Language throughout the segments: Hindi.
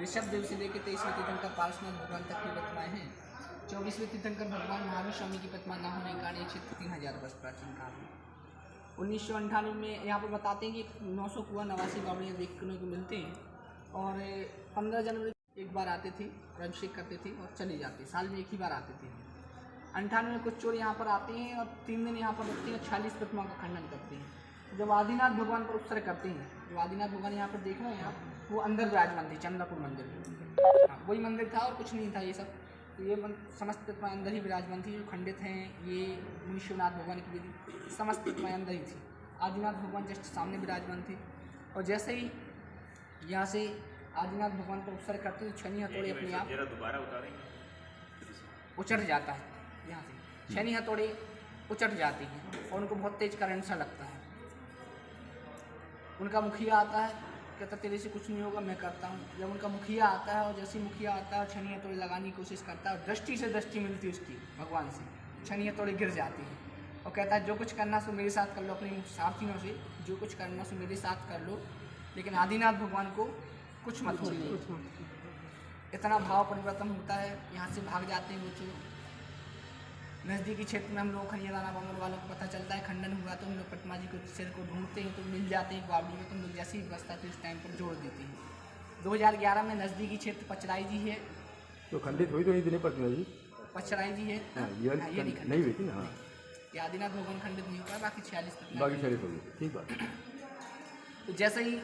ऋषभ देव से लेकर 23वें तीर्थंकर पार्श्वनाथ भगवान तक की प्रतिमाएं हैं। 24वें तीर्थंकर भगवान महावीर स्वामी की प्रतिमा न होने के कारण ये क्षेत्र 3000 वर्ष प्राचीन काल है। 1998 में यहाँ पर बताते हैं कि 900 कुआं 89 बावड़ियाँ देखने को मिलते हैं और 15 जनवरी एक बार आते थे और अभिषेक करते थे और चले जाते, साल में एक ही बार आते थे। 98 में कुछ चोर यहाँ पर आते हैं और 3 दिन यहाँ पर रखते हैं, 46 प्रतिमा का खंडन करते हैं। जब आदिनाथ भगवान पर उपसर्ग करते हैं, जो आदिनाथ भगवान यहाँ पर देख रहे हैं आप, वो अंदर विराजमान थे, चंद्रापुर मंदिर में। हाँ, वही मंदिर था और कुछ नहीं था ये सब। तो ये समस्त प्रतिमा अंदर ही विराजमान थी। जो खंडित हैं ये मुनीश्वरनाथ भगवान की विधि, समस्त प्रतिमा अंदर ही थी। आदिनाथ भगवान जस्ट सामने विराजमान थे और जैसे ही यहाँ से आदिनाथ भगवान पर उपसर्ग करते हैं, शनि हथौड़े अपने आप उचट जाता है। यहाँ से शनि हथौड़े उचट जाती हैं और उनको बहुत तेज करंट सा लगता है। उनका मुखिया आता है, कहता तेरे से कुछ नहीं होगा, मैं करता हूँ। जब उनका मुखिया आता है और जैसे मुखिया आता है शनि हथौड़े लगाने की कोशिश करता है और दृष्टि से दृष्टि मिलती है उसकी भगवान से, शनि हथौड़े गिर जाती है और कहता है जो कुछ करना सो मेरे साथ कर लो, अपने सारथियों से जो कुछ करना सो मेरे साथ कर लो, लेकिन आदिनाथ भगवान को कुछ मत होने। इतना भाव परिवर्तन होता है, यहाँ से भाग जाते हैं वो चोर। नज़दीकी क्षेत्र में हम लोग खनियादाना बंगल वालों को पता चलता है खंडन हुआ तो हम लोग प्रतिमा जी को सिर को ढूंढते हैं तो मिल जाते हैं बावड़ी में, तो हम लोग जैसी व्यवस्था थी उस टाइम पर जोड़ देते हैं। 2011 में नज़दीकी क्षेत्र पचराई जी है, तो खंडित हुई तो नहीं देने प्रतिमा जी, पचराई जी है। ये नहीं हुई थी ना। ये आदिनाथ भगवान खंडित नहीं हुआ, बाकी 46 बाकी 46 हो गई, ठीक बात। तो जैसे ही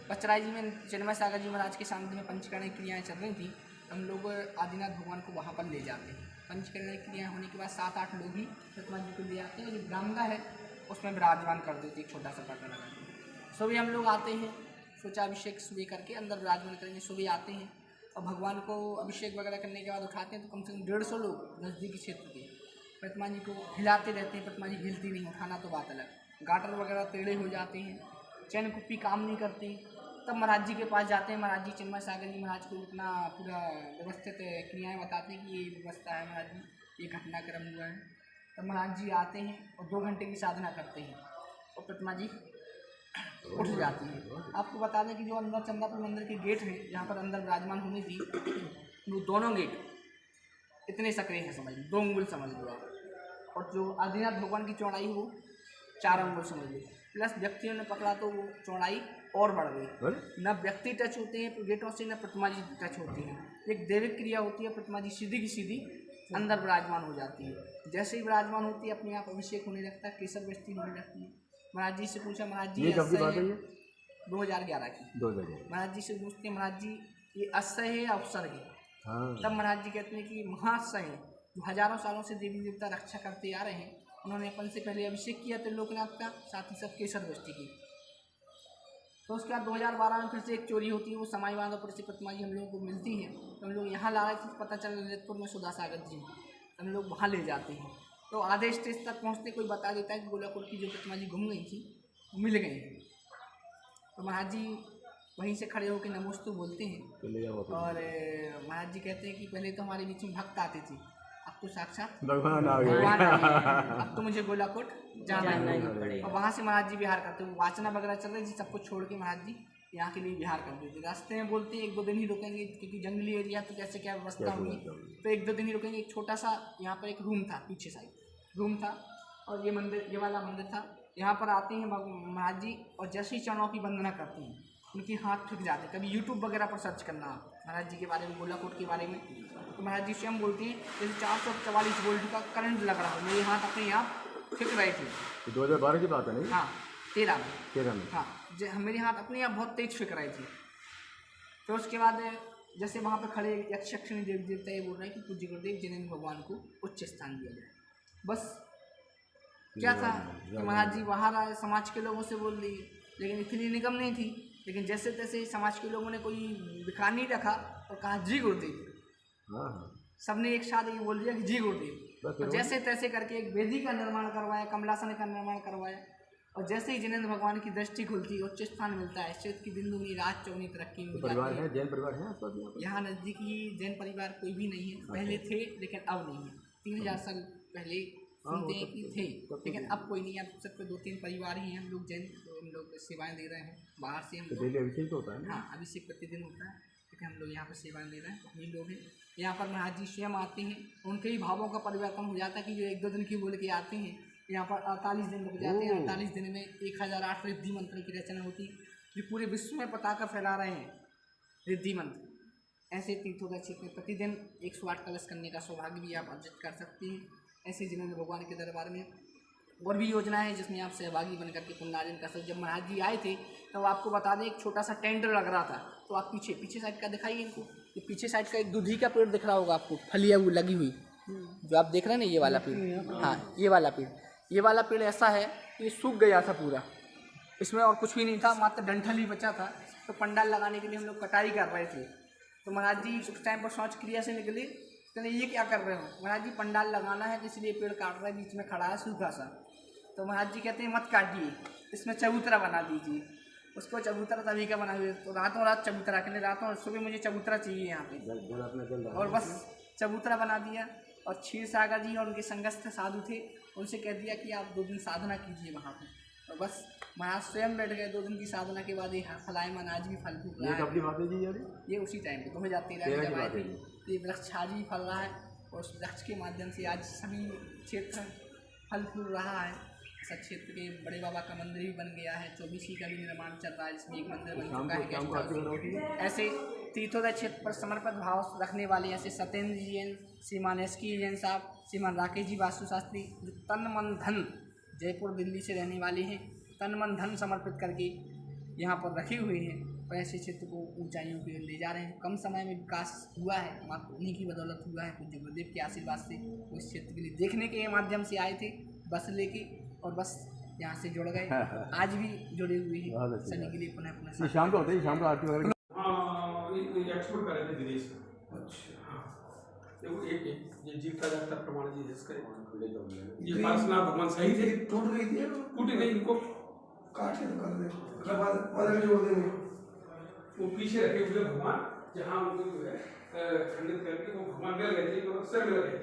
पचराई जी में चिन्मय सागर जी महाराज के सामने में पंचकरण क्रियाएँ चल रही थी, हम लोग आदिनाथ भगवान को वहाँ पर ले जाते हैं। पंचकरण क्रियाएँ होने के बाद 7-8 लोग ही प्रतिमा जी को ले आते हैं। जो ब्राह्मणा है उसमें विराजमान कर देते, एक छोटा सा पर्दा लगा के। सुबह हम लोग आते हैं, सोचा अभिषेक सुबह करके अंदर विराजमान करेंगे। सुबह आते हैं और भगवान को अभिषेक वगैरह करने के बाद उठाते हैं, तो कम से कम 150 लोग नज़दीकी क्षेत्र के प्रतिमा जी को हिलाते रहते हैं। प्रतिमा जी हिलती नहीं, उठाना तो बात अलग। गाटर वगैरह टेढ़े हो जाते हैं, चैन कुप्पी काम नहीं करती। तब महाराज जी के पास जाते हैं। महाराज जी चिन्मय सागर जी महाराज को इतना पूरा व्यवस्थित क्रियाएँ बताते हैं कि ये व्यवस्था है महाराज जी, ये घटनाक्रम हुआ है। तब महाराज जी आते हैं और 2 घंटे की साधना करते हैं और प्रतिमा जी उठ जाती है। आपको बता दें कि जो अंदर चंद्रापुर मंदिर के गेट हैं जहाँ पर अंदर विराजमान होनी थी, वो दोनों गेट इतने सक्रिय हैं, समझ लो 2 अंगुल समझ लो आप। और जो आदिनाथ भगवान की चौड़ाई वो 4 अंगुल समझ लो, प्लस व्यक्तियों ने पकड़ा तो वो चौड़ाई और बढ़ गई। न व्यक्ति टच होते हैं गेटों से, न प्रतिमा जी टच होती है। एक दैविक क्रिया होती है, प्रतिमा जी सीधी की सीधी अंदर विराजमान हो जाती है। जैसे ही विराजमान होती है अपने आप अभिषेक होने लगता है, केसर बेचती होने लगती है। महाराज जी से पूछा, महाराज जी 2011 की। महाराज जी से पूछते हैं, महाराज जी ये असह्य है या उपसर्ग है? तब महाराज जी कहते हैं कि महासह्य है, जो हजारों सालों से देवी देवता रक्षा करते आ रहे हैं, उन्होंने अपन से पहले अभिषेक किया त्रिलोकनाथ का, साथ ही साथ केसर बेचती की। तो उसके बाद 2012 में फिर से एक चोरी होती है, वो समाई बांधोपुर से प्रतिमा जी हम लोगों को मिलती है। तो हम लोग यहाँ ला रहे थे, पता चला ललितपुर में सुधा सागर जी, हम लोग वहाँ ले जाते हैं। तो आधे स्टेज तक पहुँचते कोई बता देता है कि गोलापुर की जो प्रतिमा जी गुम गई थी वो मिल गई हैं। तो महाराज जी वहीं से खड़े होकर नमोस्तु बोलते हैं और महाराज जी कहते हैं कि पहले तो हमारे बीच में भक्त आते थे, अब तो साक्षात भगवान आ गए, अब तो मुझे गोलाकोट जाना है। और वहाँ से महाराज जी बिहार करते हैं, वाचना वगैरह चल रही थी, सब कुछ छोड़ के महाराज जी यहाँ के लिए बिहार कर देते। रास्ते में बोलते हैं 1-2 दिन ही रुकेंगे, क्योंकि जंगली एरिया तो कैसे क्या व्यवस्था होगी, तो 1-2 दिन ही रुकेंगे। एक छोटा सा यहाँ पर एक रूम था, पीछे साइड रूम था और ये मंदिर, ये वाला मंदिर था। यहाँ पर आते हैं महाराज जी और जैसे ही चरणों की वंदना करते हैं, उनके हाथ ठुक जाते हैं। कभी यूट्यूब वगैरह पर सर्च करना महाराज जी के बारे में, गोलाकोट के बारे में, तो महाराज जी स्वयं बोलते हैं जैसे 444 वोल्ट का करंट लग रहा हो, मेरे हाथ अपने आप ठुक रहे थे। 2012 की बात है नहीं? हाँ, 13 में हाँ, मेरे हाथ अपने आप बहुत तेज ठुक रहे थे। तो उसके बाद जैसे वहाँ पर खड़े यक्षिणी देवी देवता ये बोल रहे हैं कि पूज्य गुरुदेव जिनेंद्र भगवान को उच्च स्थान दिया जाए। बस क्या था कि महाराज जी बाहर आए, समाज के लोगों से बोल दिए, लेकिन इतनी निगम नहीं थी। लेकिन जैसे तैसे समाज के लोगों ने कोई विकार नहीं रखा और कहा जी गुरुदेव। सबने एक साथ ये बोल दिया कि जी गुरुदेव। तो जैसे तैसे करके एक वेदी का निर्माण करवाया, कमलासन का निर्माण करवाया और जैसे ही जिनेंद्र भगवान की दृष्टि खुलती, उच्च स्थान मिलता है, क्षेत्र की दिन दुगनी रात चौगुनी तरक्की मिल जाती है। जैन परिवार है यहाँ नज़दीकी जैन परिवार कोई भी नहीं है, पहले थे लेकिन अब नहीं है। 3000 साल पहले सुनते हैं कि थे, लेकिन अब कोई नहीं है। अब सिर्फ 2-3 परिवार ही हैं। हम लोग जैन, हम लोग सेवाएं दे रहे हैं, बाहर से हम डेली अभिषेक होता है। हाँ, अभिषेक प्रतिदिन होता है। के हम लोग यहाँ पर सेवा ले रहे हैं, हम ही लोग हैं। यहाँ पर महाराज जी स्वयं आते हैं, उनके ही भावों का परिवर्तन हो जाता है कि जो 1-2 दिन की बोल के आते हैं, यहाँ पर 48 दिन रुक जाते हैं। 48 दिन में 1008 रिद्धि मंत्र की रचना होती, जो पूरे विश्व में पताका फैला रहे हैं रिद्धि मंत्र। ऐसे तीर्थोदय क्षेत्र में प्रतिदिन 108 कलश करने का सौभाग्य भी आप अर्जित कर सकते हैं। ऐसे जिन्होंने भगवान के दरबार में और भी योजना है जिसमें आप सहभागी बनकर के पुण्यार्जन कर सकते। जब महाराज जी आए थे तो आपको बता दें, एक छोटा सा टेंट लग रहा था, तो आप पीछे साइड का दिखाइए इनको, ये पीछे साइड का एक दूधी का पेड़ दिख रहा होगा आपको, फलिया हुई लगी हुई, जो आप देख रहे हैं ना, ये वाला पेड़, हाँ ये वाला पेड़ ऐसा है, ये सूख गया था पूरा, इसमें और कुछ भी नहीं था, मात्र डंठल ही बचा था। तो पंडाल लगाने के लिए हम लोग कटाई कर रहे थे, तो महाराज जी उस टाइम पर शौच क्रिया से निकले, कहते ये क्या कर रहे हो? महाराज जी पंडाल लगाना है, इसलिए पेड़ काट रहे हैं, बीच में खड़ा है सूखा सा। तो महाराज जी कहते हैं मत काटिए, इसमें चबूतरा बना दीजिए। उसको चबूतरा तभी का बना हुआ, तो रातों रात चबूतरा के लिए, रातों सुबह मुझे चबूतरा चाहिए यहाँ पे, और बस चबूतरा बना दिया। और क्षीर सागर जी और उनके संगस्थ साधु थे, उनसे कह दिया कि आप 2 दिन साधना कीजिए वहाँ पे, और बस महाराज स्वयं बैठ गए। 2 दिन की साधना के बाद ये फलायमान आज भी फल फूल रहा है। ये उसी टाइम पे 2013 में जब आए थे, ये वृक्ष आज भी फल रहा है, और उस वृक्ष के माध्यम से आज सभी क्षेत्र फल फूल रहा है। ऐसा क्षेत्र के बड़े बाबा का मंदिर भी बन गया है, 24 का भी निर्माण चल रहा है, जिसमें एक मंदिर बन चुका है गेस्ट हाउस। ऐसे तीर्थोदय क्षेत्र पर समर्पित भाव रखने वाले ऐसे सत्येंद्र जी जैन, श्रीमान एसके जैन साहब, श्रीमान राकेश जी वास्तुशास्त्री, जो तन मन धन जयपुर दिल्ली से रहने वाले हैं, तन मन धन समर्पित करके यहाँ पर रखे हुए हैं, और ऐसे क्षेत्र को ऊंचाइयों की ओर ले जा रहे हैं। कम समय में विकास हुआ है, मात्र उन्हीं की बदौलत हुआ है, पूज्य गुरुदेव के आशीर्वाद से। उस क्षेत्र के लिए देखने के माध्यम से आए थे बस लेके, और बस यहाँ से जुड़ गए, आज भी जुड़े हुए हैं सभी के लिए पुनः शाम को होता है, शाम को आरती वगैरह एक्सपोर्ट कर रहे थे विदेश में। अच्छा हाँ, देखो एक ये जीता जागता प्रमाण जी जिसका ये पार्श्वनाथ भगवान सही थे, टूट गई थी, टूटी नहीं, इनको काट के निकाल दे, बाद जोड़ देंगे। वो पीछे रखे हुए भगवान, जहाँ उनको जो है खंडित करके वो भगवान मिल गए थे, तो अक्सर मिल गए।